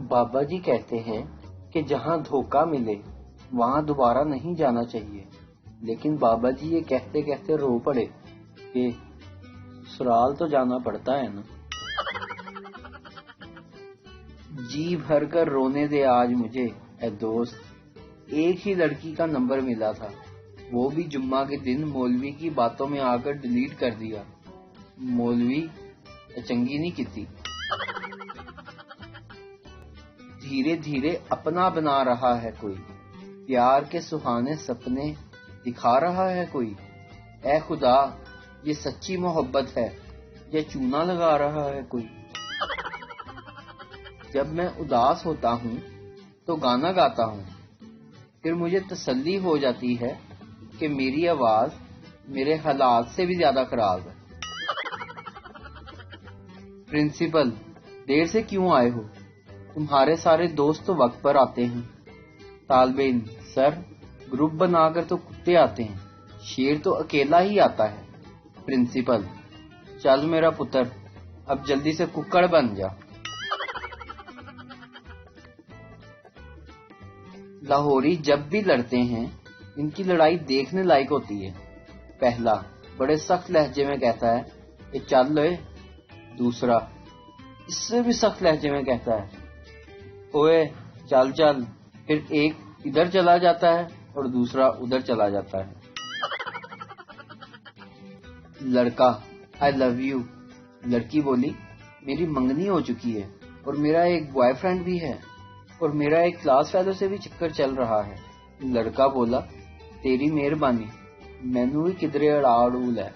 بابا جی کہتے ہیں کہ جہاں دھوکہ ملے وہاں دوبارہ نہیں جانا چاہیے، لیکن بابا جی یہ کہتے کہتے رو پڑے کہ سسرال تو جانا پڑتا ہے نا۔ جی بھر کر رونے دے آج مجھے اے دوست، ایک ہی لڑکی کا نمبر ملا تھا، وہ بھی جمعہ کے دن مولوی کی باتوں میں آ کر ڈیلیٹ کر دیا۔ مولوی چنگی نہیں کیتی۔ دھیرے دھیرے اپنا بنا رہا ہے کوئی، پیار کے سہانے سپنے دکھا رہا ہے کوئی۔ اے خدا یہ سچی محبت ہے یا چونا لگا رہا ہے کوئی۔ جب میں اداس ہوتا ہوں تو گانا گاتا ہوں، پھر مجھے تسلی ہو جاتی ہے کہ میری آواز میرے حالات سے بھی زیادہ خراب ہے۔ پرنسپل دیر سے کیوں آئے ہو؟ تمہارے سارے دوست تو وقت پر آتے ہیں۔ طالب علم سر گروپ بنا کر تو کتے آتے ہیں، شیر تو اکیلا ہی آتا ہے۔ پرنسپل چل میرا پتر اب جلدی سے ککڑ بن جا۔ لاہوری جب بھی لڑتے ہیں ان کی لڑائی دیکھنے لائق ہوتی ہے۔ پہلا بڑے سخت لہجے میں کہتا ہے کہ چل لے، دوسرا اس سے بھی سخت لہجے میں کہتا ہے اوئے چل چل، پھر ایک ادھر چلا جاتا ہے اور دوسرا ادھر چلا جاتا ہے۔ لڑکا آئی لو یو، لڑکی بولی میری منگنی ہو چکی ہے اور میرا ایک بوائے فرینڈ بھی ہے اور میرا ایک کلاس فیلو سے بھی چکر چل رہا ہے۔ لڑکا بولا تیری مہربانی، مینوں بھی کدرے اڑا اڑول ہے۔